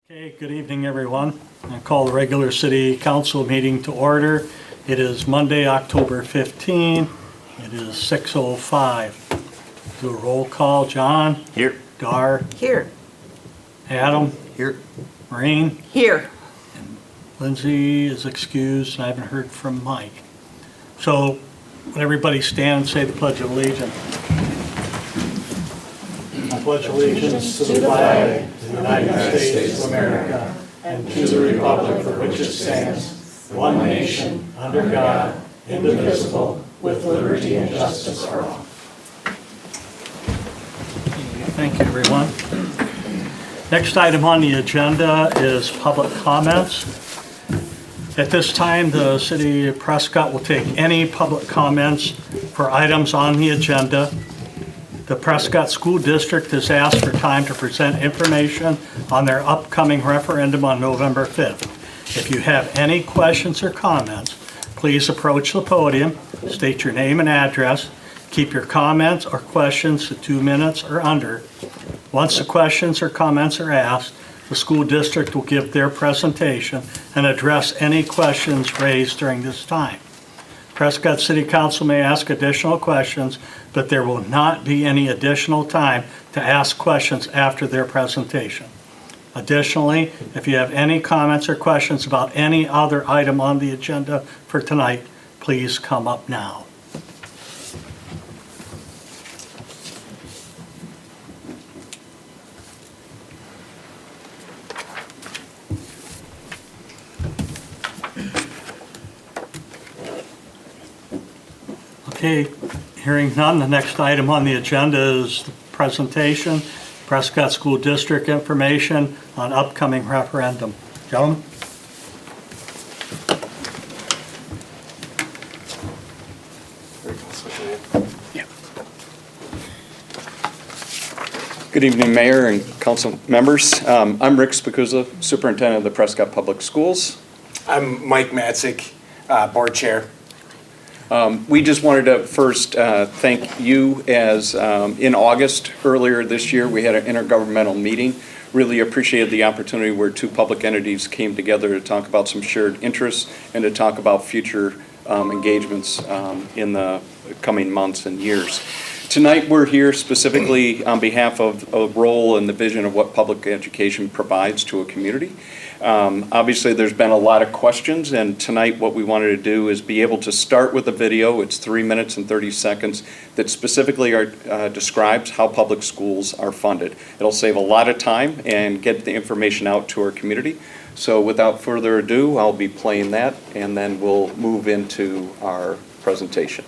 Okay, good evening, everyone. I call the regular city council meeting to order. It is Monday, October 15. It is 6:05. Do a roll call. John? Here. Dar? Here. Adam? Here. Maureen? Here. Lindsay is excused, and I haven't heard from Mike. So, would everybody stand and say the Pledge of Allegiance? I pledge allegiance to the flag of the United States of America and to the republic for which it stands, one nation, under God, indivisible, with liberty and justice for all. Thank you, everyone. Next item on the agenda is public comments. At this time, the city of Prescott will take any public comments for items on the agenda. The Prescott School District has asked for time to present information on their upcoming referendum on November 5th. If you have any questions or comments, please approach the podium, state your name and address, keep your comments or questions to 2 minutes or under. Once the questions or comments are asked, the school district will give their presentation and address any questions raised during this time. Prescott City Council may ask additional questions, but there will not be any additional time to ask questions after their presentation. Additionally, if you have any comments or questions about any other item on the agenda for tonight, please come up now. Okay, hearing none, the next item on the agenda is the presentation, Prescott School District information on upcoming referendum. Gentlemen? Good evening, Mayor and council members. I'm Rick Spicuzza, Superintendent of the Prescott Public Schools. I'm Mike Matzik, Board Chair. We just wanted to first thank you as in August earlier this year, we had an intergovernmental meeting. Really appreciated the opportunity where two public entities came together to talk about some shared interests and to talk about future engagements in the coming months and years. Tonight we're here specifically on behalf of a role and the vision of what public education provides to a community. Obviously there's been a lot of questions, and tonight what we wanted to do is be able to start with a video. It's 3 minutes and 30 seconds that specifically describes how public schools are funded. It'll save a lot of time and get the information out to our community. So without further ado, I'll be playing that and then we'll move into our presentation.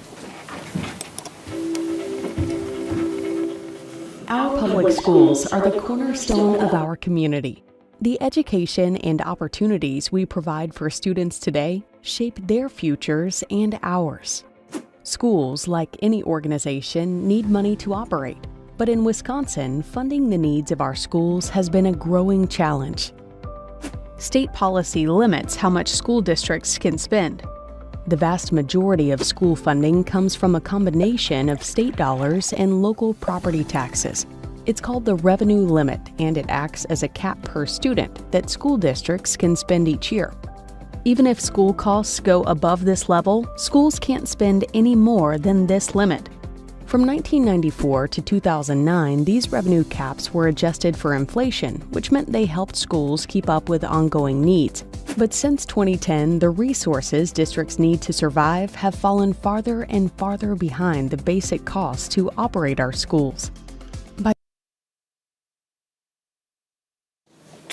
Our public schools are the cornerstone of our community. The education and opportunities we provide for students today shape their futures and ours. Schools, like any organization, need money to operate. But in Wisconsin, funding the needs of our schools has been a growing challenge. State policy limits how much school districts can spend. The vast majority of school funding comes from a combination of state dollars and local property taxes. It's called the revenue limit, and it acts as a cap per student that school districts can spend each year. Even if school costs go above this level, schools can't spend any more than this limit. From 1994 to 2009, these revenue caps were adjusted for inflation, which meant they helped schools keep up with ongoing needs. But since 2010, the resources districts need to survive have fallen farther and farther behind the basic costs to operate our schools.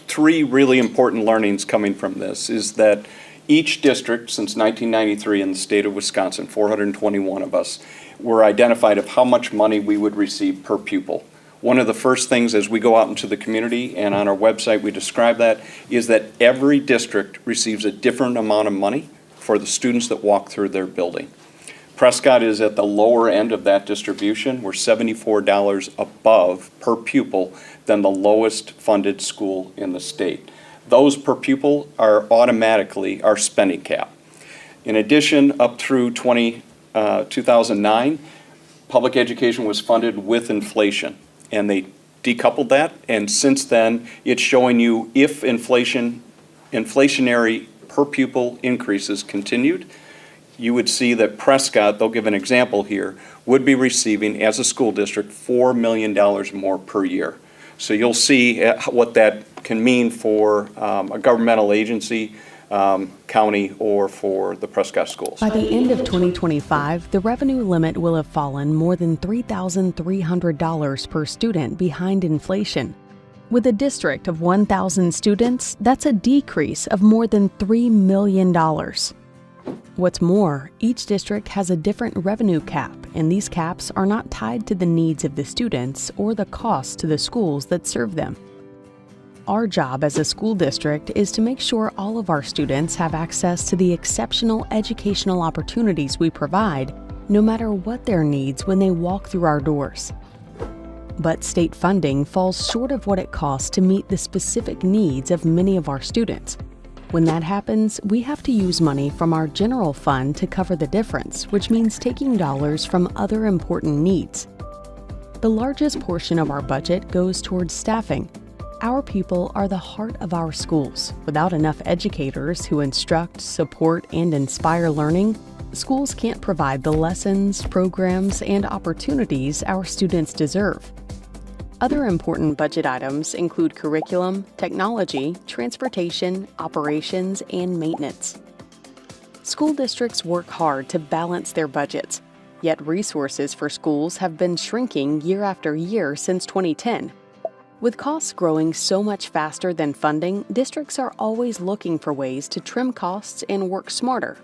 Three really important learnings coming from this is that each district since 1993 in the state of Wisconsin, 421 of us, were identified of how much money we would receive per pupil. One of the first things as we go out into the community, and on our website we describe that, is that every district receives a different amount of money for the students that walk through their building. Prescott is at the lower end of that distribution. We're $74 above per pupil than the lowest funded school in the state. Those per pupil are automatically our spending cap. In addition, up through 2009, public education was funded with inflation, and they decoupled that, and since then, it's showing you if inflationary per pupil increases continued, you would see that Prescott, they'll give an example here, would be receiving, as a school district, $4 million more per year. So you'll see what that can mean for a governmental agency, county, or for the Prescott schools. By the end of 2025, the revenue limit will have fallen more than $3,300 per student behind inflation. With a district of 1,000 students, that's a decrease of more than $3 million. What's more, each district has a different revenue cap, and these caps are not tied to the needs of the students or the costs to the schools that serve them. Our job as a school district is to make sure all of our students have access to the exceptional educational opportunities we provide, no matter what their needs when they walk through our doors. But state funding falls short of what it costs to meet the specific needs of many of our students. When that happens, we have to use money from our general fund to cover the difference, which means taking dollars from other important needs. The largest portion of our budget goes towards staffing. Our people are the heart of our schools. Without enough educators who instruct, support, and inspire learning, schools can't provide the lessons, programs, and opportunities our students deserve. Other important budget items include curriculum, technology, transportation, operations, and maintenance. School districts work hard to balance their budgets, yet resources for schools have been shrinking year after year since 2010. With costs growing so much faster than funding, districts are always looking for ways to trim costs and work smarter,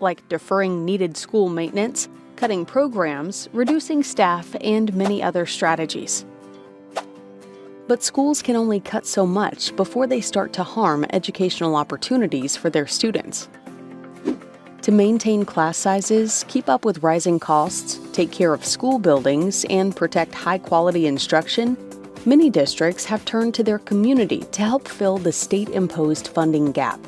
like deferring needed school maintenance, cutting programs, reducing staff, and many other strategies. But schools can only cut so much before they start to harm educational opportunities for their students. To maintain class sizes, keep up with rising costs, take care of school buildings, and protect high-quality instruction, many districts have turned to their community to help fill the state-imposed funding gap.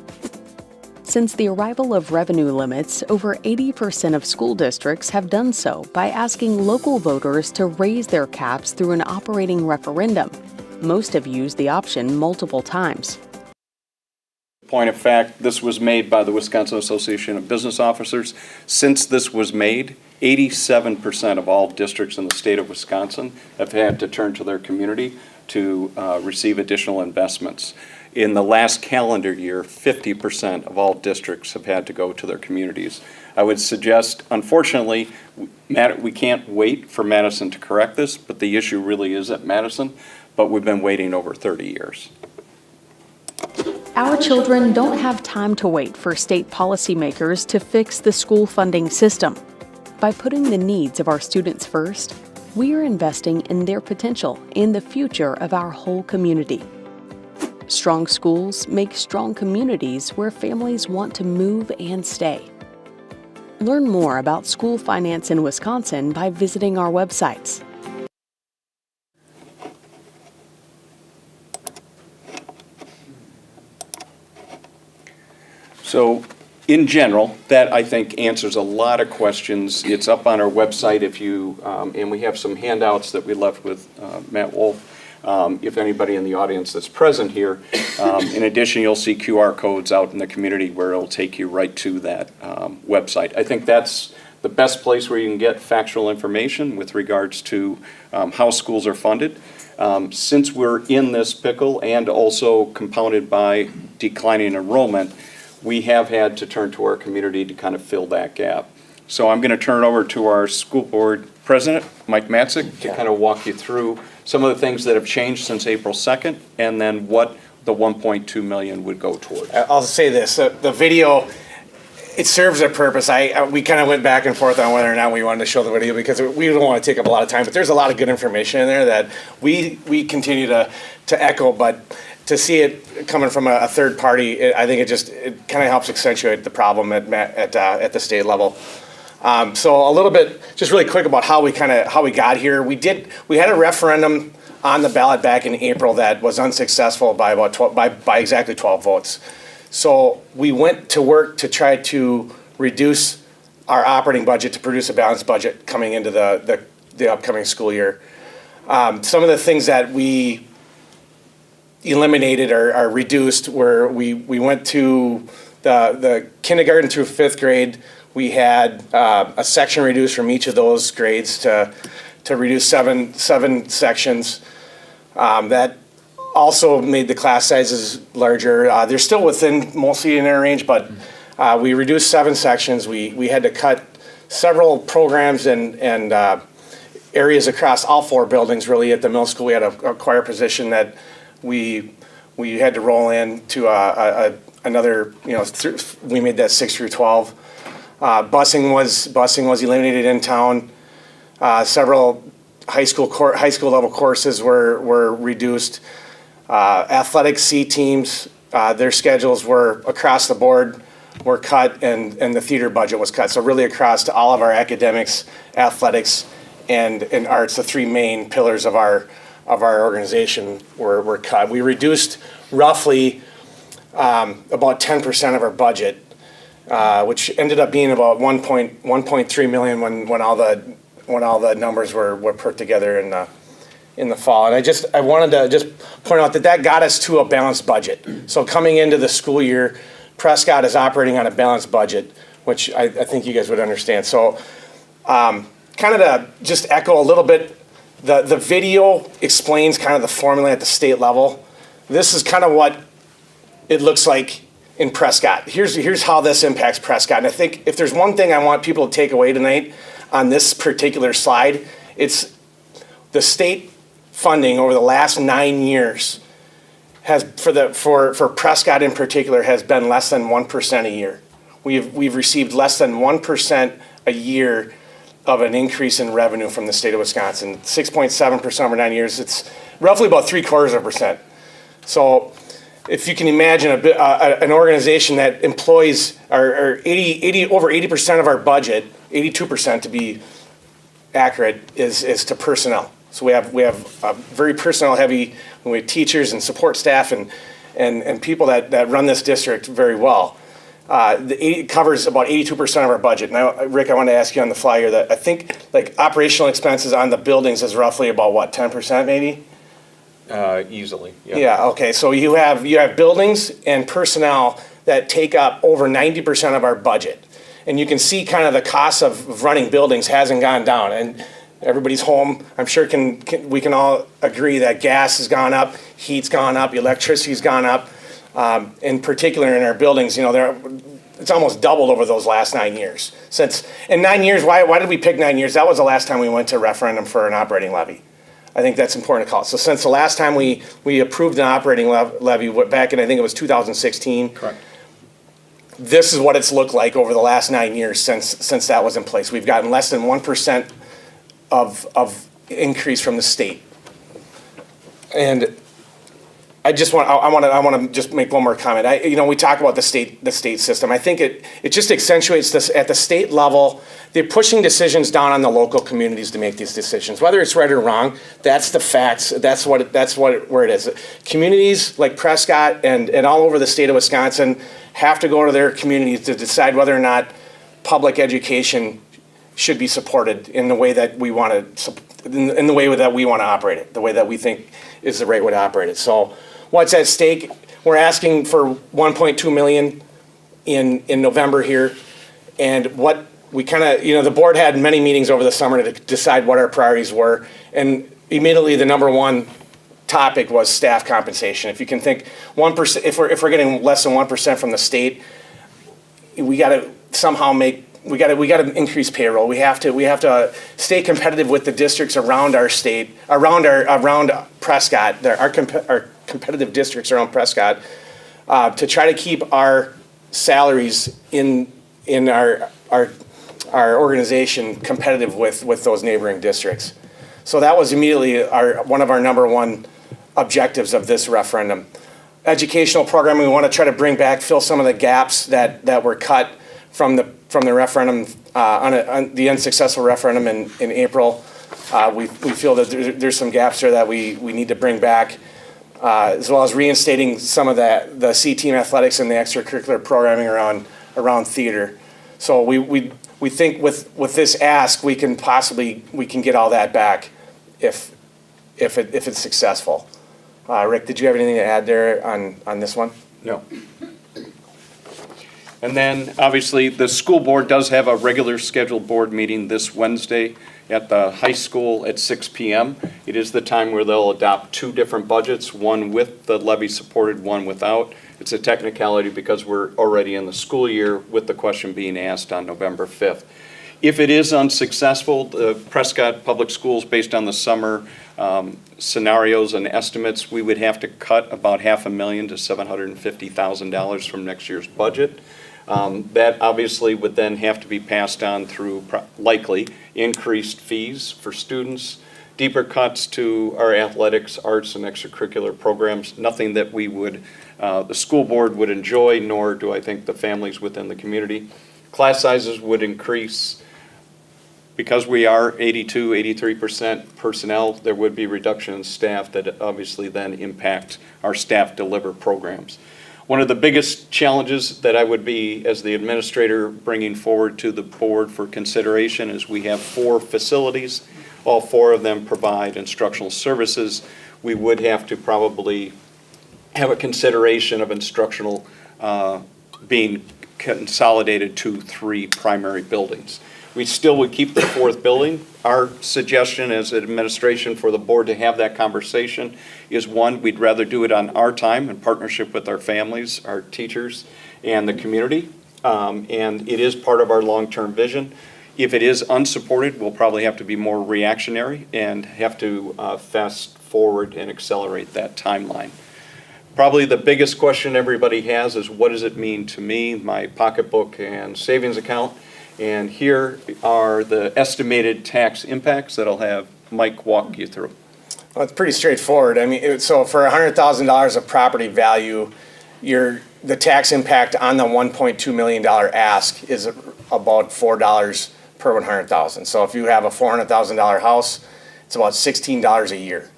Since the arrival of revenue limits, over 80% of school districts have done so by asking local voters to raise their caps through an operating referendum. Most have used the option multiple times. Point of fact, this was made by the Wisconsin Association of Business Officers. Since this was made, 87% of all districts in the state of Wisconsin have had to turn to their community to receive additional investments. In the last calendar year, 50% of all districts have had to go to their communities. I would suggest, unfortunately, we can't wait for Madison to correct this, but the issue really is at Madison, but we've been waiting over 30 years. Our children don't have time to wait for state policymakers to fix the school funding system. By putting the needs of our students first, we are investing in their potential and the future of our whole community. Strong schools make strong communities where families want to move and stay. Learn more about school finance in Wisconsin by visiting our websites. So in general, that I think answers a lot of questions. It's up on our website if you, and we have some handouts that we left with Matt Wolf. If anybody in the audience that's present here, in addition, you'll see QR codes out in the community where it'll take you right to that website. I think that's the best place where you can get factual information with regards to how schools are funded. Since we're in this pickle and also compounded by declining enrollment, we have had to turn to our community to kind of fill that gap. So I'm going to turn it over to our school board president, Mike Matzik, to kind of walk you through some of the things that have changed since April 2nd, and then what the 1.2 million would go toward. I'll say this, the video, it serves a purpose. We kind of went back and forth on whether or not we wanted to show the video because we don't want to take up a lot of time, but there's a lot of good information in there that we continue to echo, but to see it coming from a third party, I think it kind of helps accentuate the problem at the state level. So a little bit, just really quick about how we got here. We had a referendum on the ballot back in April that was unsuccessful by about by exactly 12 votes. So we went to work to try to reduce our operating budget to produce a balanced budget coming into the upcoming school year. Some of the things that we eliminated or reduced were we went to the kindergarten through 5th grade. We had a section reduced from each of those grades to reduce seven sections. That also made the class sizes larger. They're still mostly in their range, but we reduced 7 sections. We had to cut several programs and areas across all 4 buildings. Really, at the middle school, we had a choir position that we had to roll in to another. We made that 6 through 12. Busing was eliminated in town. Several high school level courses were reduced. Athletic C teams, their schedules were across the board were cut, and the theater budget was cut. So really across to all of our academics, athletics, and arts, the 3 main pillars of our organization were cut. We reduced roughly about 10% of our budget, which ended up being about 1.3 million when all the numbers were put together in the fall. And I wanted to just point out that got us to a balanced budget. So coming into the school year, Prescott is operating on a balanced budget, which I think you guys would understand. So kind of to just echo a little bit, the video explains kind of the formula at the state level. This is kind of what it looks like in Prescott. Here's how this impacts Prescott. And I think if there's one thing I want people to take away tonight on this particular slide, it's the state funding over the last 9 years has for Prescott in particular has been less than 1% a year. We've received less than 1% a year of an increase in revenue from the state of Wisconsin. 6.7% over 9 years. It's roughly about 0.75%. So if you can imagine an organization that employs over 80% of our budget, 82% to be accurate, is to personnel. So we have a very personnel heavy. We have teachers and support staff and people that run this district very well. It covers about 82% of our budget. Now, Rick, I want to ask you on the fly here that I think like operational expenses on the buildings is roughly about what, 10% maybe? Easily, yeah. Yeah, okay, so you have buildings and personnel that take up over 90% of our budget. And you can see kind of the cost of running buildings hasn't gone down. And everybody's home, I'm sure we can all agree that gas has gone up, heat's gone up, electricity's gone up. In particular in our buildings, it's almost doubled over those last 9 years. In 9 years, why did we pick 9 years? That was the last time we went to referendum for an operating levy. I think that's important to call. So since the last time we approved an operating levy back in, I think it was 2016. Correct. This is what it's looked like over the last 9 years since that was in place. We've gotten less than 1% of increase from the state. And I want to just make one more comment. We talk about the state system. I think it just accentuates this at the state level. They're pushing decisions down on the local communities to make these decisions, whether it's right or wrong. That's the facts. That's where it is. Communities like Prescott and all over the state of Wisconsin have to go to their communities to decide whether or not public education should be supported in the way that we want to, in the way that we want to operate it, the way that we think is the right way to operate it. So what's at stake? We're asking for 1.2 million in November here, and what we kind of, the board had many meetings over the summer to decide what our priorities were, and immediately the number one topic was staff compensation. If you can think 1%, if we're getting less than 1% from the state, we got to somehow we got to increase payroll. We have to stay competitive with the districts around our state, around Prescott. Our competitive districts around Prescott, to try to keep our salaries in our organization competitive with those neighboring districts. So that was immediately one of our number one objectives of this referendum. Educational programming, we want to try to fill some of the gaps that were cut from the referendum, on the unsuccessful referendum in April. We feel that there's some gaps there that we need to bring back, as well as reinstating some of the C-team athletics and the extracurricular programming around theater. So we think with this ask, we can get all that back if if it's successful. Rick, did you have anything to add there on this one? No. And then, obviously, the school board does have a regular scheduled board meeting this Wednesday at the high school at 6 p.m. It is the time where they'll adopt two different budgets, one with the levy supported, one without. It's a technicality because we're already in the school year with the question being asked on November 5th. If it is unsuccessful, the Prescott Public Schools, based on the summer scenarios and estimates, we would have to cut about $500,000 to $750,000 from next year's budget. That obviously would then have to be passed on through likely increased fees for students, deeper cuts to our athletics, arts, and extracurricular programs, nothing that we would, the school board would enjoy, nor do I think the families within the community. Class sizes would increase. Because we are 82, 83% personnel, there would be reduction in staff that obviously then impact our staff deliver programs. One of the biggest challenges that I would be, as the administrator, bringing forward to the board for consideration is we have 4 facilities. All 4 of them provide instructional services. We would have to probably have a consideration of instructional being consolidated to 3 primary buildings. We still would keep the 4th building. Our suggestion as administration for the board to have that conversation is, one, we'd rather do it on our time in partnership with our families, our teachers, and the community. And it is part of our long-term vision. If it is unsupported, we'll probably have to be more reactionary and have to fast forward and accelerate that timeline. Probably the biggest question everybody has is, what does it mean to me, my pocketbook and savings account? And here are the estimated tax impacts that I'll have Mike walk you through. Well, it's pretty straightforward. I mean, so for $100,000 of property value, the tax impact on the $1.2 million ask is about $4 per 100,000. So if you have a $400,000 house, it's about $16 a year.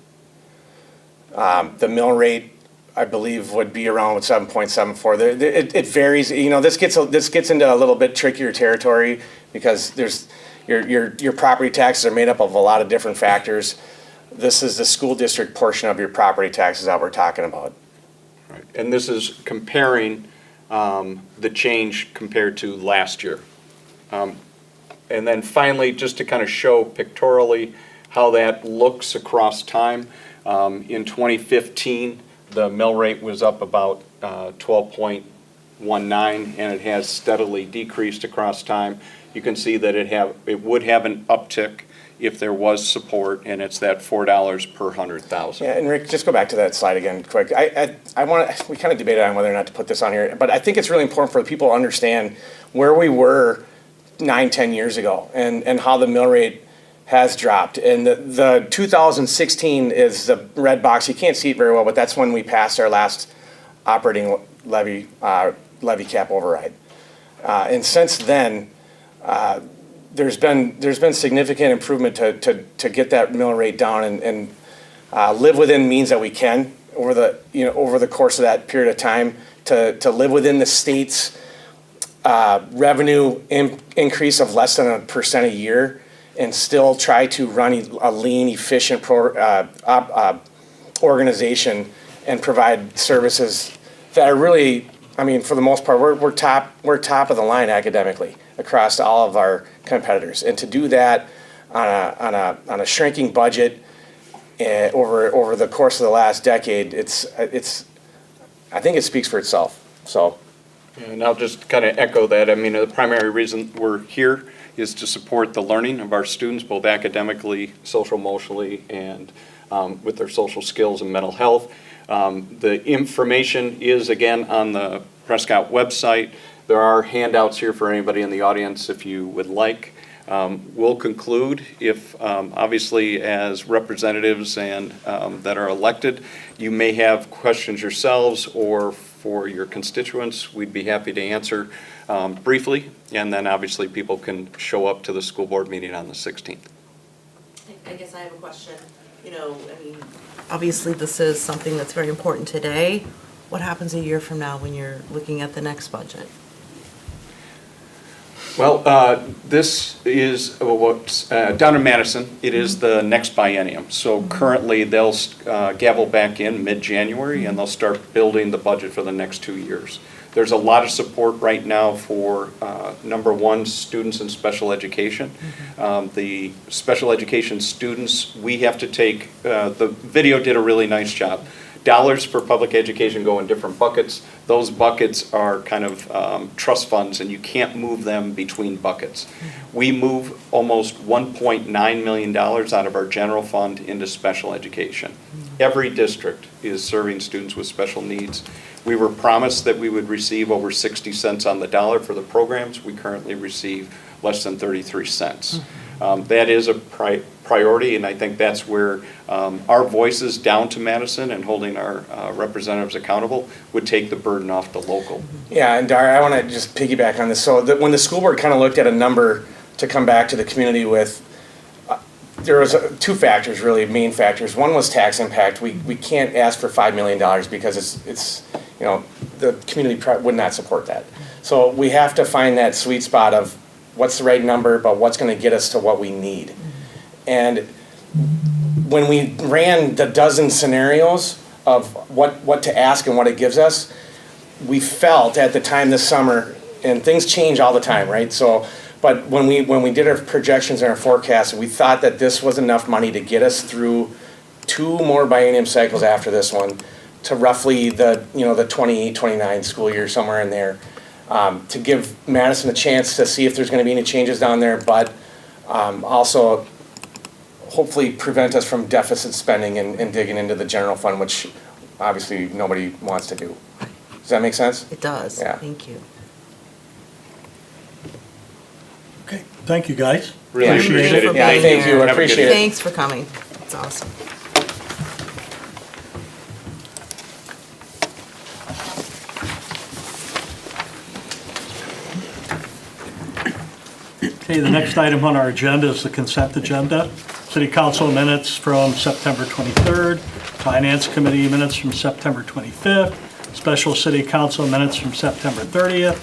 The mill rate, I believe, would be around 7.74. It varies. You know, this gets into a little bit trickier territory because there's your property taxes are made up of a lot of different factors. This is the school district portion of your property taxes that we're talking about. Right. And this is comparing the change compared to last year. And then finally, just to kind of show pictorially how that looks across time, in 2015, the mill rate was up about 12.19, and it has steadily decreased across time. You can see that it would have an uptick if there was support, and it's that $4 per 100,000. Yeah, and Rick, just go back to that slide again quick. We kind of debated on whether or not to put this on here, but I think it's really important for people to understand where we were 9-10 years ago and how the mill rate has dropped. And the 2016 is the red box. You can't see it very well, but that's when we passed our last operating levy cap override. And since then, there's been significant improvement to get that mill rate down and live within means that we can over the course of that period of time to live within the state's revenue increase of less than 1% a year, and still try to run a lean, efficient organization and provide services that are really, I mean, for the most part, we're top of the line academically across all of our competitors. And to do that on a shrinking budget over the course of the last decade, I think it speaks for itself. So. And I'll just kind of echo that. I mean, the primary reason we're here is to support the learning of our students, both academically, social, emotionally, and with their social skills and mental health. The information is, again, on the Prescott website. There are handouts here for anybody in the audience if you would like. We'll conclude if, obviously, as representatives and that are elected, you may have questions yourselves or for your constituents. We'd be happy to answer briefly, and then obviously people can show up to the school board meeting on the 16th. I guess I have a question. You know, I mean, obviously this is something that's very important today. What happens a year from now when you're looking at the next budget? Well, this is what's down in Madison. It is the next biennium. So currently, they'll gavel back in mid-January, and they'll start building the budget for the next 2 years. There's a lot of support right now for, number one, students in special education. The special education students, we have to take, the video did a really nice job. Dollars for public education go in different buckets. Those buckets are kind of trust funds, and you can't move them between buckets. We move almost $1.9 million out of our general fund into special education. Every district is serving students with special needs. We were promised that we would receive over 60 cents on the dollar for the programs. We currently receive less than 33 cents. That is a priority, and I think that's where our voices down to Madison and holding our representatives accountable would take the burden off the local. Yeah, and Dar, I want to just piggyback on this. So when the school board kind of looked at a number to come back to the community with, there was two factors, really, main factors. One was tax impact. We can't ask for $5 million because it's the community would not support that. So we have to find that sweet spot of what's the right number, but what's going to get us to what we need. And when we ran the dozen scenarios of what to ask and what it gives us, we felt at the time this summer, and things change all the time, right? So, but when we did our projections and our forecasts, we thought that this was enough money to get us through 2 more biennium cycles after this one to roughly the 28-29 school year, somewhere in there. To give Madison a chance to see if there's going to be any changes down there, but also hopefully prevent us from deficit spending and digging into the general fund, which obviously nobody wants to do. Does that make sense? It does. Yeah. Thank you. Okay, thank you, guys. Really Thank you appreciate for it. being Thank you. here. I appreciate it. Thanks for coming. It's awesome. Okay, the next item on our agenda is the consent agenda. City Council minutes from September 23rd, Finance Committee minutes from September 25th, Special City Council minutes from September 30th,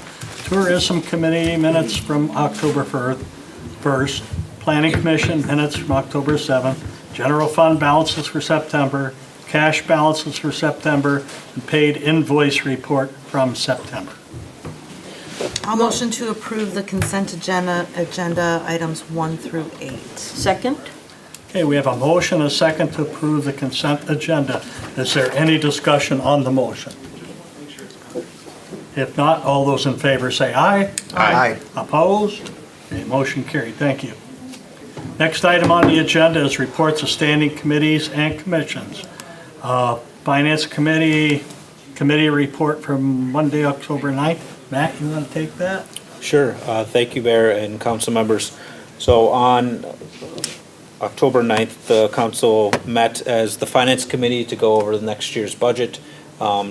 Tourism Committee minutes from October 1st, Planning Commission minutes from October 7th, General Fund balances for September, cash balances for September, and paid invoice report from September. I'll motion to approve the consent agenda items 1 through 8. Second? Okay, we have a motion, a second to approve the consent agenda. Is there any discussion on the motion? If not, all those in favor say aye. Aye. Opposed? Okay, motion carried. Thank you. Next item on the agenda is reports of standing committees and commissions. Finance Committee report from Monday, October 9th. Matt, you want to take that? Sure. Thank you, Mayor and council members. So on October 9th, the council met as the Finance Committee to go over the next year's budget,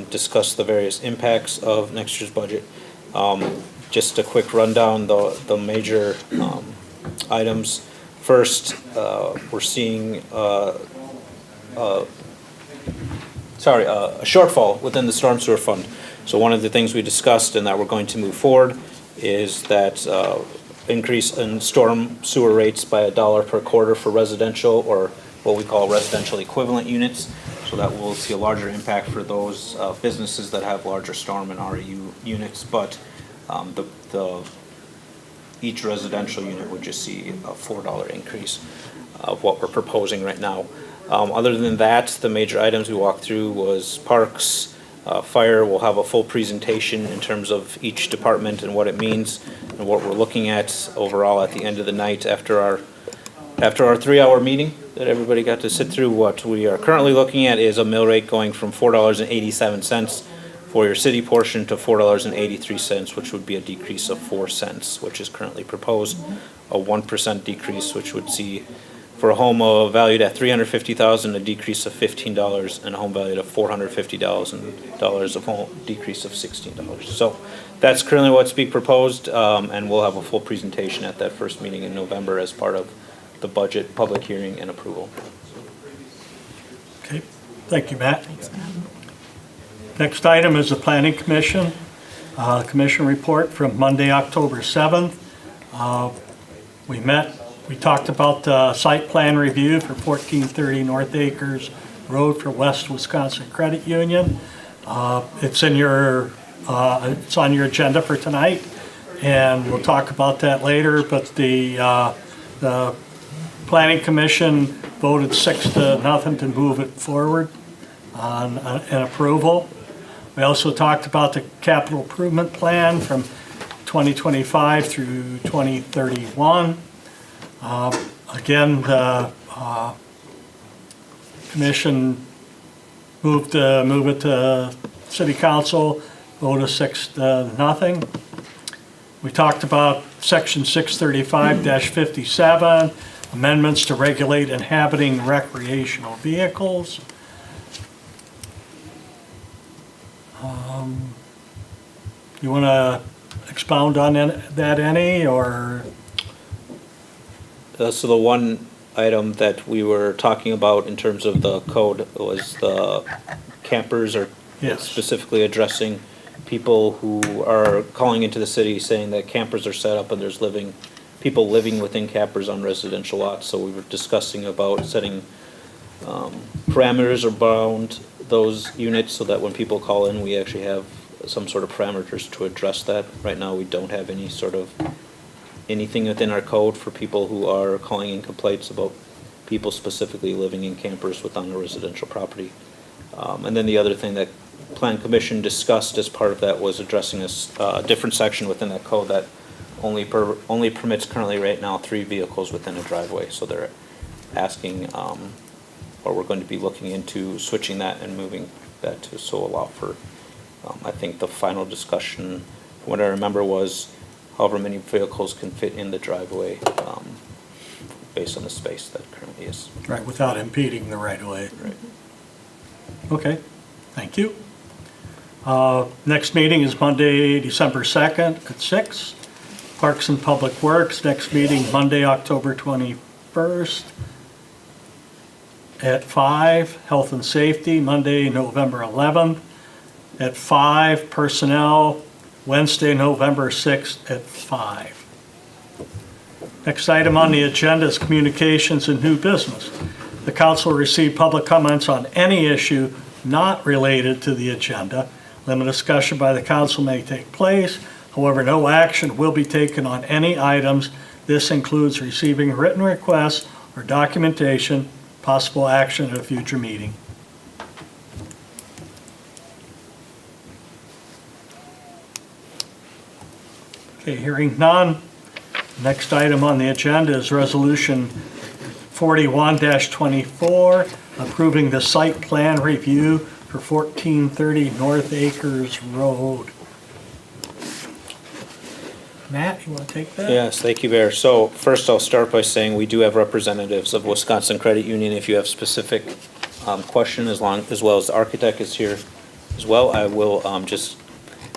discuss the various impacts of next year's budget. Just a quick rundown, the major items. First, we're seeing a shortfall within the storm sewer fund. So one of the things we discussed and that we're going to move forward is that increase in storm sewer rates by $1 per quarter for residential, or what we call residential equivalent units. So that will see a larger impact for those businesses that have larger storm and REU units, but each residential unit would just see a $4 increase of what we're proposing right now. Other than that, the major items we walked through was parks. Fire will have a full presentation in terms of each department and what it means and what we're looking at overall at the end of the night after our 3-hour meeting that everybody got to sit through. What we are currently looking at is a mill rate going from $4.87 for your city portion to $4.83, which would be a decrease of 4 cents, which is currently proposed. A 1% decrease, which would see for a home valued at $350,000, a decrease of $15, and a home valued at $450,000, a home decrease of $16. So that's currently what's being proposed, and we'll have a full presentation at that first meeting in November as part of the budget, public hearing, and approval. Okay, thank you, Matt. Next item is the Planning Commission. Commission report from Monday, October 7th. We talked about the site plan review for 1430 North Acres Road for West Wisconsin Credit Union. It's on your agenda for tonight, and we'll talk about that later, but the Planning Commission voted 6-0 to move it forward on an approval. We also talked about the capital improvement plan from 2025 through 2031. Again, the commission move it to City Council, vote of 6-0. We talked about Section 635-57, amendments to regulate inhabiting recreational vehicles. You want to expound on that any, or? So the one item that we were talking about in terms of the code was the campers, or Yes. specifically addressing people who are calling into the city saying that campers are set up and there's people living within campers on residential lots. So we were discussing about setting parameters around those units so that when people call in, we actually have some sort of parameters to address that. Right now, we don't have anything within our code for people who are calling in complaints about people specifically living in campers within a residential property. And then the other thing that Plan Commission discussed as part of that was addressing a different section within that code that only permits currently right now 3 vehicles within a driveway. So they're asking, or we're going to be looking into switching that and moving that to so allow for, I think the final discussion, what I remember was however many vehicles can fit in the driveway based on the space that currently is. Right, without impeding the right-of-way. Right. Okay, thank you. Next meeting is Monday, December 2nd at 6. Parks and Public Works, next meeting Monday, October 21st at 5. Health and Safety, Monday, November 11th at 5. Personnel, Wednesday, November 6th at 5. Next item on the agenda is communications and new business. The council received public comments on any issue not related to the agenda. Limited discussion by the council may take place. However, no action will be taken on any items. This includes receiving written requests or documentation, possible action at a future meeting. Okay, hearing none. Next item on the agenda is Resolution 41-24, approving the site plan review for 1430 North Acres Road. Matt, you want to take that? Yes, thank you, Bear. So first I'll start by saying we do have representatives of Wisconsin Credit Union. If you have specific question, as well as the architect is here as well, I will just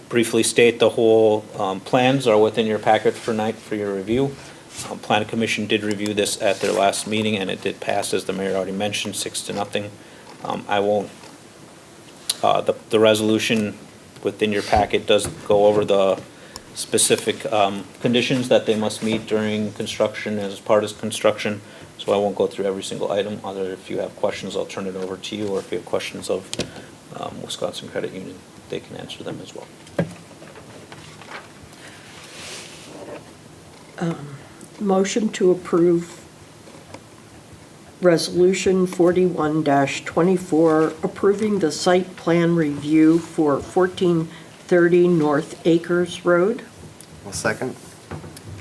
briefly state the whole plans are within your packet for tonight for your review. Planning Commission did review this at their last meeting and it did pass, as the mayor already mentioned, 6-0. I won't, the resolution within your packet does go over the specific conditions that they must meet during construction as part of construction. So I won't go through every single item. Other, if you have questions, I'll turn it over to you, or if you have questions of Wisconsin Credit Union, they can answer them as well. Motion to approve Resolution 41-24, approving the site plan review for 1430 North Acres Road. I'll second.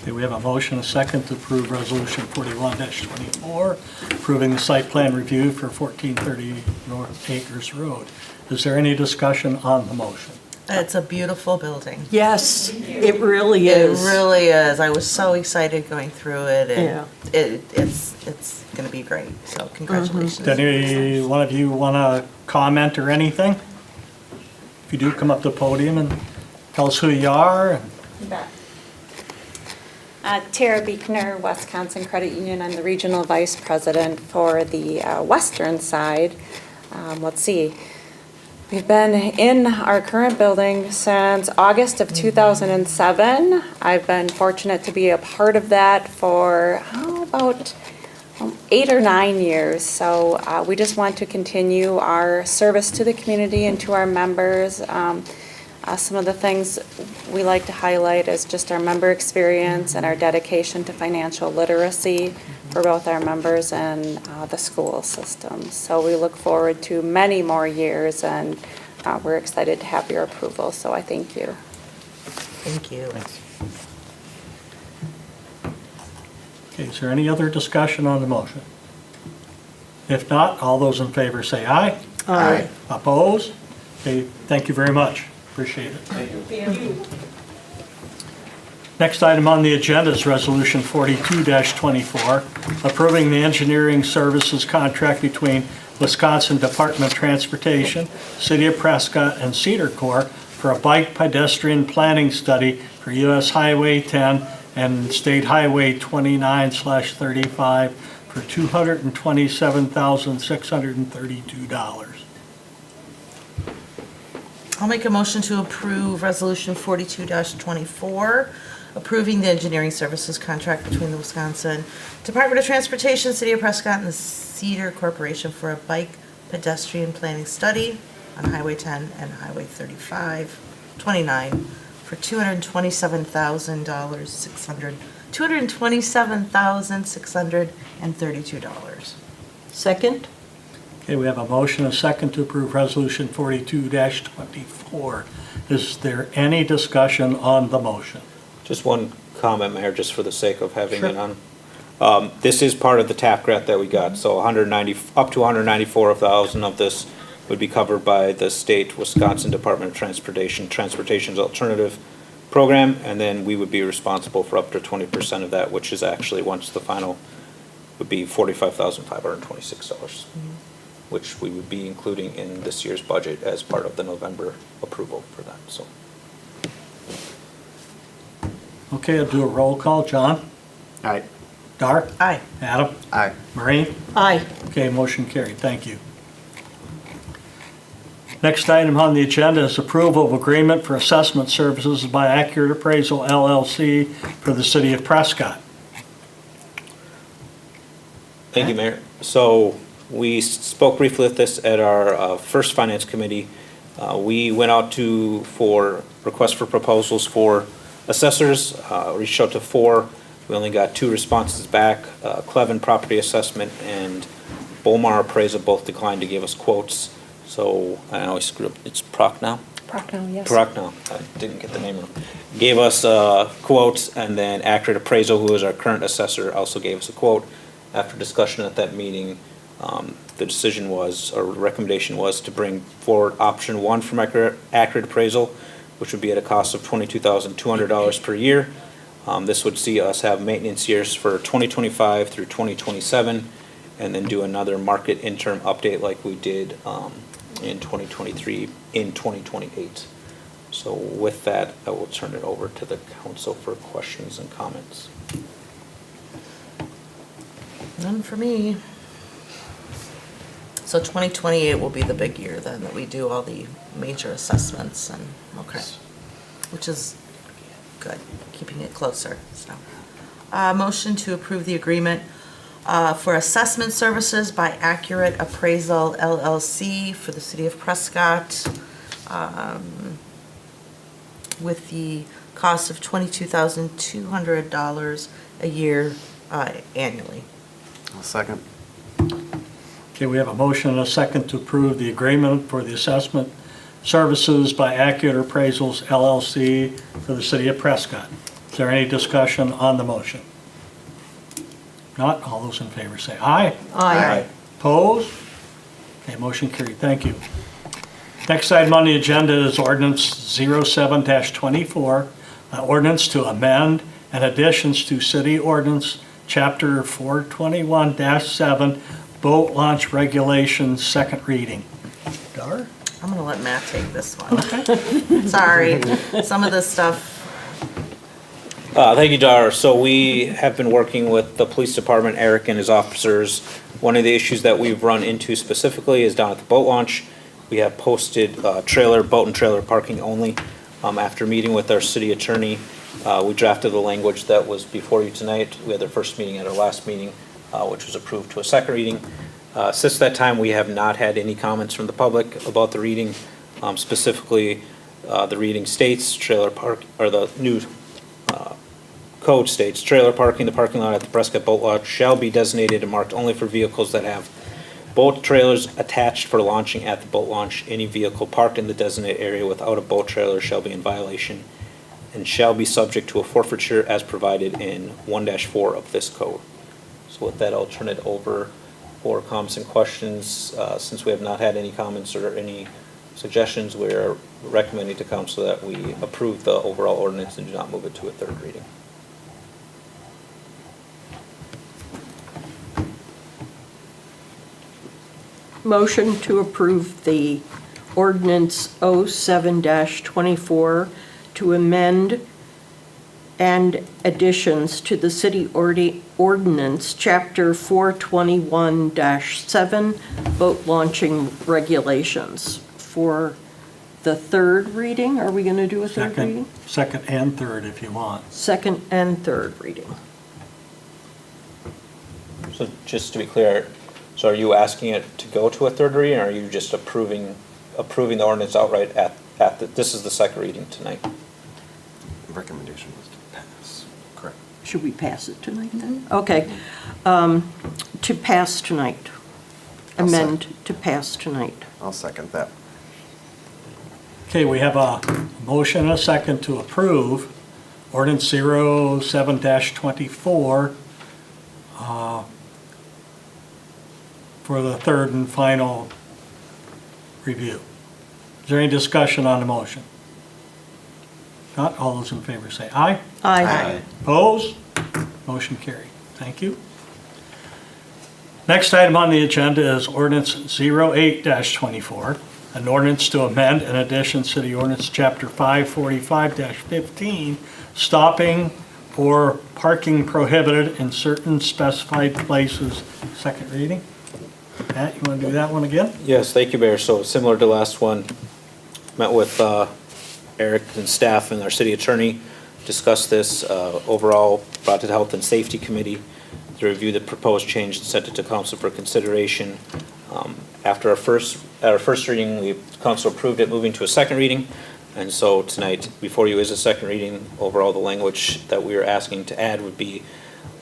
Okay, we have a motion, a second, to approve Resolution 41-24, approving the site plan review for 1430 North Acres Road. Is there any discussion on the motion? It's a beautiful building. Yes, it really It is. really is. I was so excited going through it, and Yeah. it's going to be great. So congratulations. Does any one of you want to comment or anything? If you do, come up to the podium and tell us who you are. You bet. Tara Beekner, Wisconsin Credit Union. I'm the Regional Vice President for the western side. Let's see. We've been in our current building since August of 2007. I've been fortunate to be a part of that for about 8 or 9 years. So we just want to continue our service to the community and to our members. Some of the things we like to highlight is just our member experience and our dedication to financial literacy for both our members and the school system. So we look forward to many more years, and we're excited to have your approval. So I thank you. Thank you. Okay, is there any other discussion on the motion? If not, all those in favor say aye. Aye. Opposed? Okay, thank you very much. Appreciate it. Thank you. Next item on the agenda is Resolution 42-24, approving the engineering services contract between Wisconsin Department of Transportation, City of Prescott, and Cedar Corps for a bike pedestrian planning study for US Highway 10 and State Highway 29/35 for $227,632. I'll make a motion to approve Resolution 42-24, approving the engineering services contract between the Wisconsin Department of Transportation, City of Prescott, and the Cedar Corporation for a bike pedestrian planning study on Highway 10 and Highway 29 for $227,632. Second? Okay, we have a motion and a second to approve Resolution 42-24. Is there any discussion on the motion? Just one comment, Mayor, just for the sake of having it on. This is part of the TAP grant that we got, so up to 194,000 of this would be covered by the state Wisconsin Department of Transportation's alternative program, and then we would be responsible for up to 20% of that, which is actually, once the final, would be $45,526, which we would be including in this year's budget as part of the November approval for that, so. Okay, I'll do a roll call. John? Aye. Dar? Aye. Adam? Aye. Maureen? Aye. Okay, motion carried. Thank you. Next item on the agenda is approval of agreement for assessment services by Accurate Appraisal LLC for the City of Prescott. Thank you, Mayor. So we spoke briefly with this at our first Finance Committee. We went out for requests for proposals for assessors, reached out to 4. We only got 2 responses back. Clevin Property Assessment and Bolmar Appraisal both declined to give us quotes. So I always screw up. It's Prochnow? Prochnow, yes. Prochnow. I didn't get the name wrong. Gave us quotes, and then Accurate Appraisal, who is our current assessor, also gave us a quote. After discussion at that meeting, the decision was, or recommendation was, to bring forward option 1 from Accurate Appraisal, which would be at a cost of $22,200 per year. This would see us have maintenance years for 2025 through 2027, and then do another market interim update like we did in 2023 in 2028. So with that, I will turn it over to the council for questions and comments. None for me. So 2028 will be the big year then, that we do all the major assessments and, okay. Which is good, keeping it closer, so. Motion to approve the agreement for assessment services by Accurate Appraisal LLC for the City of Prescott with the cost of $22,200 a year annually. I'll second. Okay, we have a motion and a second to approve the agreement for the assessment services by Accurate Appraisals LLC for the City of Prescott. Is there any discussion on the motion? Not, all those in favor say aye. Aye. Opposed? Okay, motion carried. Thank you. Next item on the agenda is ordinance 07-24, ordinance to amend and additions to city ordinance chapter 421-7, boat launch regulations, second reading. Dar? I'm gonna let Matt take this one. Sorry, some of this stuff, Thank you, Dar. So we have been working with the police department, Eric and his officers. One of the issues that we've run into specifically is down at the boat launch. we have posted trailer, boat and trailer parking only. After meeting with our city attorney, we drafted the language that was before you tonight. We had the first meeting at our last meeting, which was approved to a second reading. Since that time, we have not had any comments from the public about the reading. Specifically, the reading states trailer park, or the new code states trailer parking, the parking lot at the Prescott Boat Launch shall be designated and marked only for vehicles that have boat trailers attached for launching at the boat launch. Any vehicle parked in the designated area without a boat trailer shall be in violation and shall be subject to a forfeiture as provided in 1-4 of this code. So with that, I'll turn it over for comments and questions. Since we have not had any comments or any suggestions, we are recommending to council that we approve the overall ordinance and do not move it to a third reading. Motion to approve the ordinance 07-24 to amend and additions to the city ordinance, chapter 421-7, boat launching regulations for the third reading. Are we going to do a third reading? Second and third if you want. Second and third reading. So just to be clear, so are you asking it to go to a third reading, or are you just approving the ordinance outright at the, this is the second reading tonight? Recommendation was to pass. Correct. Should we pass it tonight then? Okay. To pass tonight. I'll Amend to pass tonight. I'll second that. Okay, we have a motion and a second to approve ordinance 07-24 for the third and final review. Is there any discussion on the motion? Not, all those in favor say aye. Aye. Opposed? Motion carried. Thank you. Next item on the agenda is ordinance 08-24, an ordinance to amend and addition city ordinance chapter 545-15, stopping or parking prohibited in certain specified places. Second reading. Matt, you want to do that one again? Yes, thank you, Mayor. So similar to last one, met with Eric and staff and our city attorney, discussed this, overall brought to the Health and Safety Committee to review the proposed change and sent it to council for consideration. After our first reading, the council approved it, moving to a second reading. And so tonight, before you is a second reading. Overall, the language that we are asking to add would be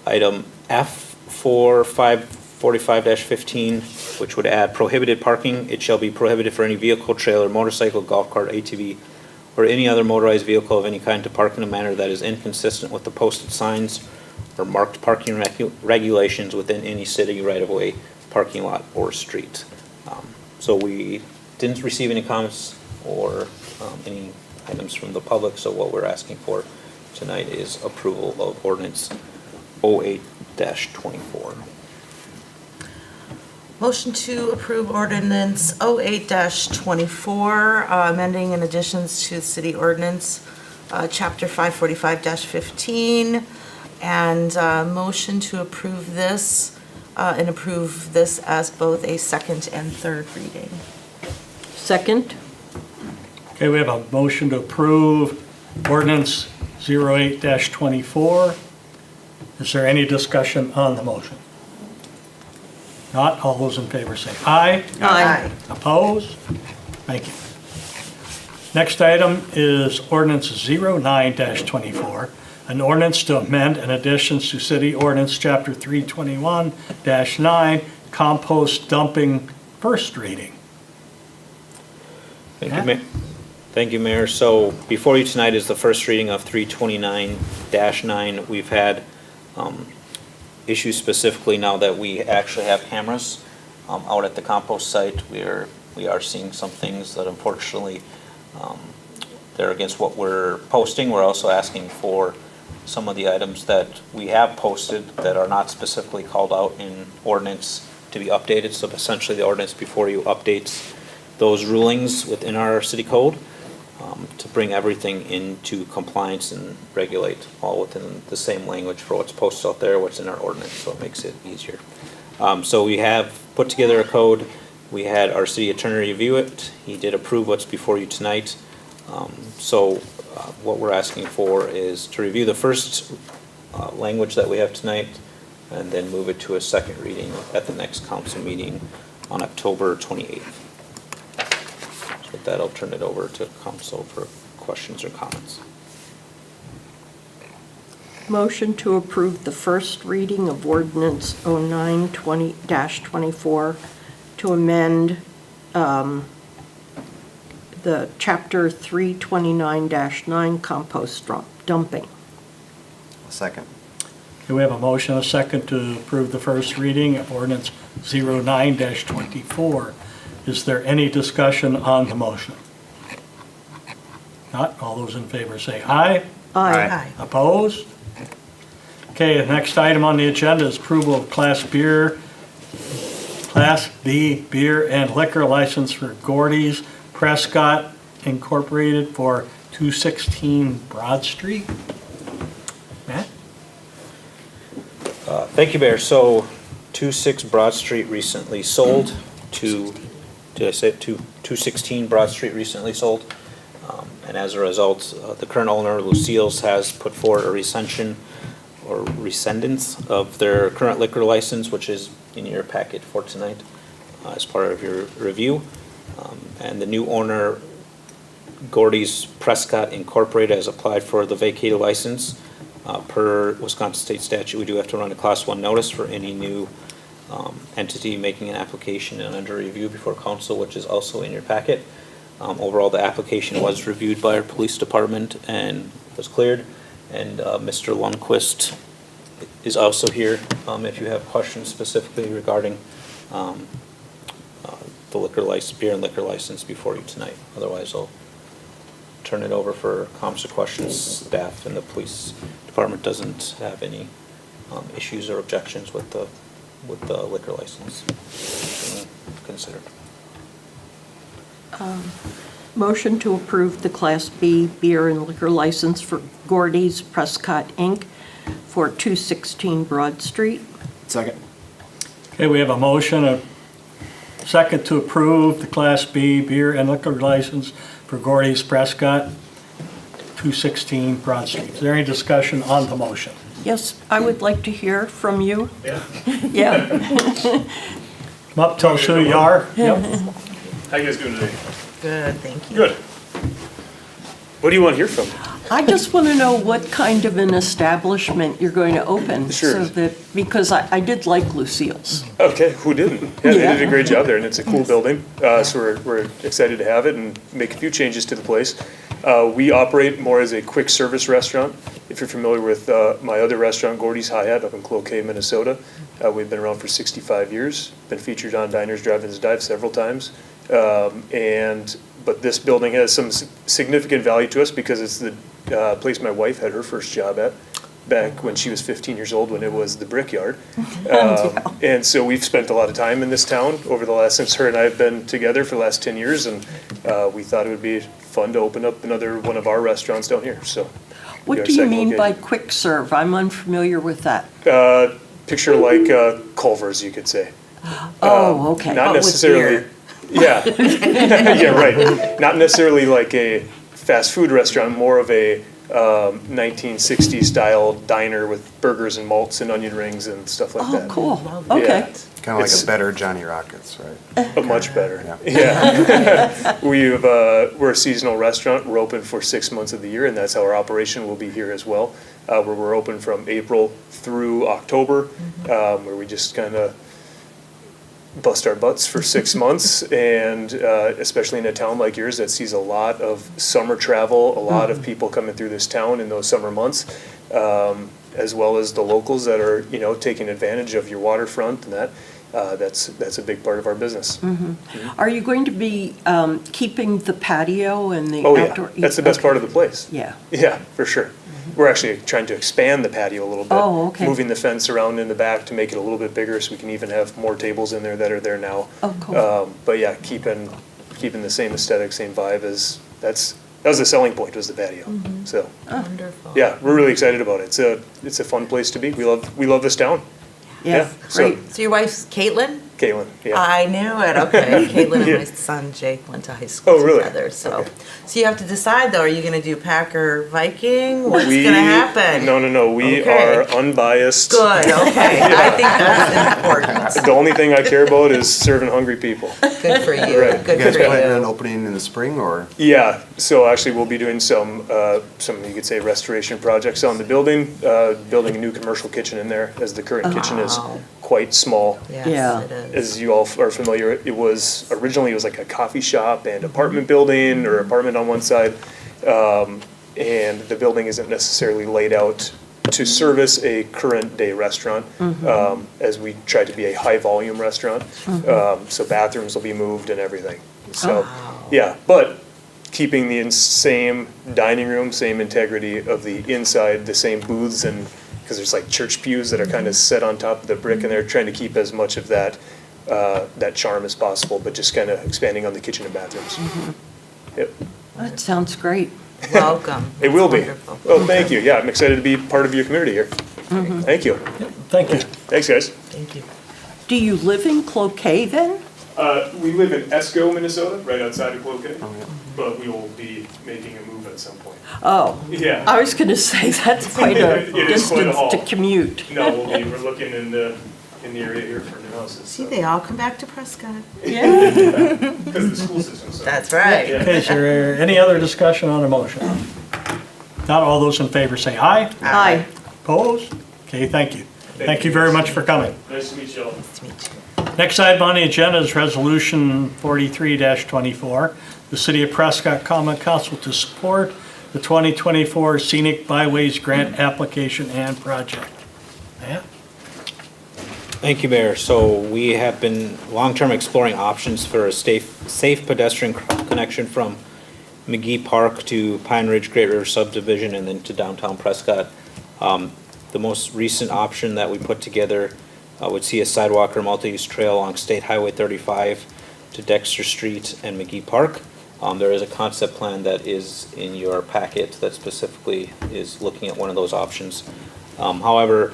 item F for 545-15, which would add prohibited parking. It shall be prohibited for any vehicle, trailer, motorcycle, golf cart, ATV, or any other motorized vehicle of any kind to park in a manner that is inconsistent with the posted signs or marked parking regulations within any city right-of-way, parking lot, or street. So we didn't receive any comments or any items from the public, so what we're asking for tonight is approval of ordinance 08-24. Motion to approve ordinance 08-24, amending and additions to city ordinance, chapter 545-15, and motion to approve this and approve this as both a second and third reading. Second? Okay, we have a motion to approve ordinance 08-24. Is there any discussion on the motion? Not, all those in favor say aye. Aye. Opposed? Thank you. Next item is ordinance 09-24, an ordinance to amend and additions to city ordinance chapter 321-9, compost dumping, first reading. Thank you, Mayor. Thank you, Mayor. So before you tonight is the first reading of 329-9. We've had issues specifically now that we actually have cameras out at the compost site. We are seeing some things that unfortunately they're against what we're posting. We're also asking for some of the items that we have posted that are not specifically called out in ordinance to be updated. So essentially the ordinance before you updates those rulings within our city code to bring everything into compliance and regulate all within the same language for what's posted out there, what's in our ordinance, so it makes it easier. So we have put together a code We had our city attorney review it. He did approve what's before you tonight. So what we're asking for is to review the first language that we have tonight and then move it to a second reading at the next council meeting on October 28th. So with that, I'll turn it over to council for questions or comments. Motion to approve the first reading of ordinance 09-20-24 to amend the chapter 329-9 compost dumping. Second. Okay, we have a motion, a second to approve the first reading of ordinance 09-24. Is there any discussion on the motion? Not, all those in favor say aye. Aye. Opposed? Okay, the next item on the agenda is approval of Class B beer and liquor license for Gordy's Prescott Incorporated for 216 Broad Street. Matt? Thank you, Mayor. So 26 Broad Street recently sold to, did I say it? 216 Broad Street recently sold. And as a result, the current owner, Lucille's, has put forward a rescission or rescindance of their current liquor license, which is in your packet for tonight as part of your review. And the new owner, Gordy's Prescott Incorporated, has applied for the vacated license. Per Wisconsin State statute, we do have to run a Class 1 notice for any new entity making an application and under review before council, which is also in your packet. Overall, the application was reviewed by our police department and was cleared. And Mr. Lundquist is also here if you have questions specifically regarding the liquor license, beer and liquor license before you tonight. Otherwise, I'll turn it over for comments or questions. Staff and the police department doesn't have any issues or objections with the liquor license considered. Motion to approve the Class B beer and liquor license for Gordy's Prescott Inc. for 216 Broad Street. Second. Okay, we have a motion, a second to approve the Class B beer and liquor license for Gordy's Prescott, 216 Broad Street. Is there any discussion on the motion? Yes, I would like to hear from you. Yeah. Yeah. Come up, tell us who you are. Yep. How you guys doing today? Good, thank you. Good. What do you want to hear from me? I just want to know what kind of an establishment you're going to open. Sure. So that, because I did like Lucille's. Okay, who didn't? Yeah, Yeah. they did a great job there, and it's a cool building. So we're excited to have it and make a few changes to the place. We operate more as a quick service restaurant. If you're familiar with my other restaurant, Gordy's Hi-Hat, up in Cloquet, Minnesota, we've been around for 65 years. Been featured on Diners, Drive-Ins, Dives several times. But this building has some significant value to us because it's the place my wife had her first job at back when she was 15 years old, when it was the Brickyard. And so we've spent a lot of time in this town over the last, since her and I have been together for the last 10 years, and we thought it would be fun to open up another one of our restaurants down here, so. What do you mean by quick serve? I'm unfamiliar with that. Picture like Culver's, you could say. Oh, okay. Not But with necessarily. beer. Yeah, yeah, right. Not necessarily like a fast food restaurant, more of a 1960s style diner with burgers and malts and onion rings and stuff like Oh, that. cool. Love Okay. Kind of like It's- a better Johnny Rockets, right? Much better. Yeah. Yeah. We're a seasonal restaurant. We're open for 6 months of the year, and that's how our operation will be here as well. Where we're open from April through October, where we just kind of bust our butts for 6 months, and especially in a town like yours that sees a lot of summer travel, a lot of people coming through this town in those summer months, as well as the locals that are, taking advantage of your waterfront and that. That's a big part of our business. Are you going to be keeping the patio and the Oh, outdoor? yeah, that's the best part of the place. Yeah. Yeah, for sure. We're actually trying to expand the patio a little bit. Oh, okay. Moving the fence around in the back to make it a little bit bigger, so we can even have more tables in there that are there now. Oh, cool. But yeah, keeping the same aesthetic, same vibe that was the selling point, was the patio. So, Wonderful. yeah, we're really excited about it. It's a fun place to be. We love this town. Yeah, so- great. So your wife's Caitlin? Caitlin, yeah. I knew it, okay. Caitlin and my son Jake went to high school Oh, really? together, so. Okay. So you have to decide though, are you gonna do Packer Viking? What's We- gonna happen? No, we Okay. are unbiased. Good, okay. I think that's important. The only thing I care about is serving hungry people. Good for you, Right. good You guys for planning on you. opening in the spring or? Yeah, so actually we'll be doing some you could say restoration projects on the building, building a new commercial kitchen in there, as the current kitchen is Wow. quite small. Yes, Yeah. it is. As you all are familiar, it was originally like a coffee shop and apartment building, or apartment on one side. And the building isn't necessarily laid out to service a current day restaurant, as we try to be a high volume restaurant. So bathrooms will be moved and everything. So, yeah, but keeping the same dining room, same integrity of the inside, the same booths, and, because there's like church pews that are kind of set on top of the brick, and they're trying to keep as much of that, that charm as possible, but just kind of expanding on the kitchen and bathrooms. Yep, That sounds great. Welcome. it will be. That's wonderful. Oh, thank you, yeah, I'm excited to be part of your community here. Thank you. Thank you. Thanks, guys. Thank you. Do you live in Cloquet then? We live in Esco, Minnesota, right outside of Cloquet, but we will be making a move at some point. Oh, Yeah. I was gonna say, that's quite a It is quite a distance to haul. commute. No, we're looking in the area here for new houses. See, they all come back to Prescott. Yeah. Because the school system, so. That's right. Yeah. Okay, is there any other discussion on the motion? Not all those in favor say aye. Aye. Opposed? Okay, thank you. Thank you very much for coming. Nice to meet you all. Nice to meet you. Next item on the agenda is Resolution 43-24. The City of Prescott Common Council to support the 2024 Scenic Byways Grant Application and Project. Matt? Thank you, Mayor. So we have been long-term exploring options for a safe pedestrian connection from McGee Park to Pine Ridge Great River Subdivision and then to downtown Prescott. The most recent option that we put together would see a sidewalk or multi-use trail along State Highway 35 to Dexter Street and McGee Park. There is a concept plan that is in your packet that specifically is looking at one of those options. However,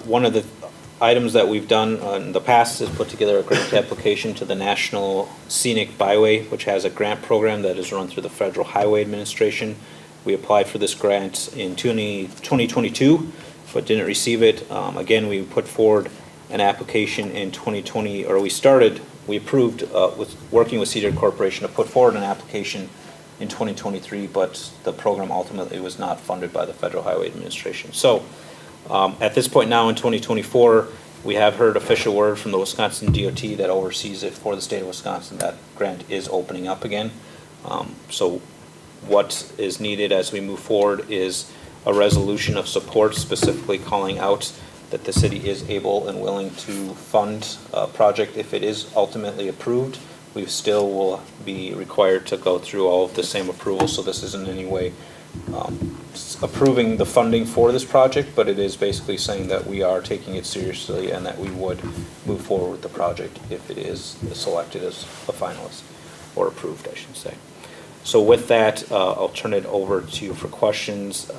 one of the items that we've done in the past is put together a grant application to the National Scenic Byway, which has a grant program that is run through the Federal Highway Administration. We applied for this grant in 2022, but didn't receive it. Again, we put forward an application in 2020, or we approved working with Cedar Corporation to put forward an application in 2023, but the program ultimately was not funded by the Federal Highway Administration. So at this point now in 2024, we have heard official word from the Wisconsin DOT that oversees it for the state of Wisconsin that grant is opening up again. So what is needed as we move forward is a resolution of support, specifically calling out that the city is able and willing to fund a project if it is ultimately approved. We still will be required to go through all of the same approvals, so this isn't in any way approving the funding for this project, but it is basically saying that we are taking it seriously and that we would move forward with the project if it is selected as a finalist, or approved, I should say. So with that, I'll turn it over to you for questions.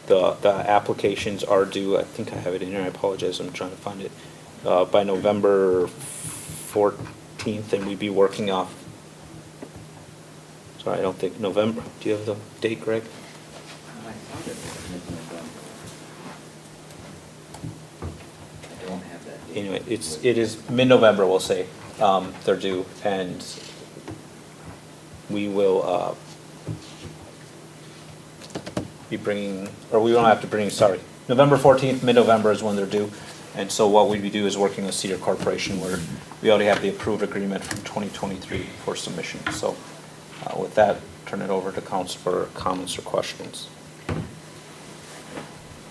The applications are due, I think I have it in here, I apologize, I'm trying to find it, by November 14th, and we'd be working off, sorry, I don't think November, do you have the date, Greg? I don't have that. Anyway, it is mid-November, we'll say, they're due, and we will, be bringing, or we don't have to bring, sorry, November 14th, mid-November is when they're due. And so what we do is working with Cedar Corporation, where we already have the approved agreement from 2023 for submission. So with that, turn it over to council for comments or questions.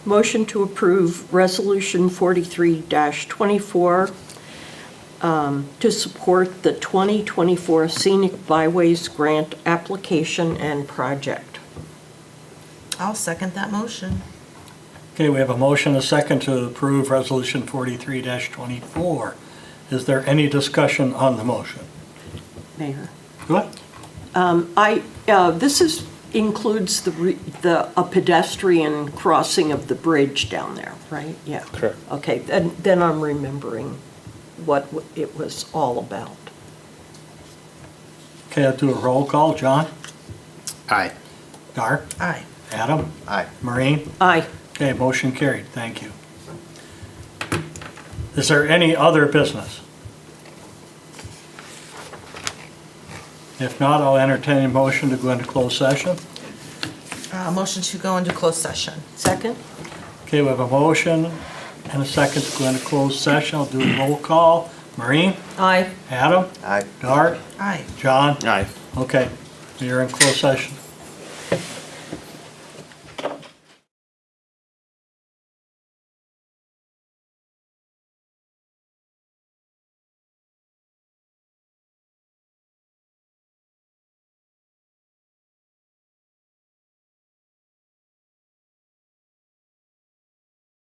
Motion to approve Resolution 43-24 to support the 2024 Scenic Byways Grant Application and Project. I'll second that motion. Okay, we have a motion, a second to approve Resolution 43-24. Is there any discussion on the motion? Mayor. Go ahead. This includes a pedestrian crossing of the bridge down there, right? Yeah. Correct. Okay, then I'm remembering what it was all about. Okay, I'll do a roll call. John? Aye. Dar? Aye. Adam? Aye. Maureen? Aye. Okay, motion carried. Thank you. Is there any other business? If not, I'll entertain a motion to go into closed session. Motion to go into closed session. Second? Okay, we have a motion and a second to go into closed session. I'll do a roll call. Maureen? Aye. Adam? Aye. Dart? Aye. John? Aye. Okay, you're in closed session.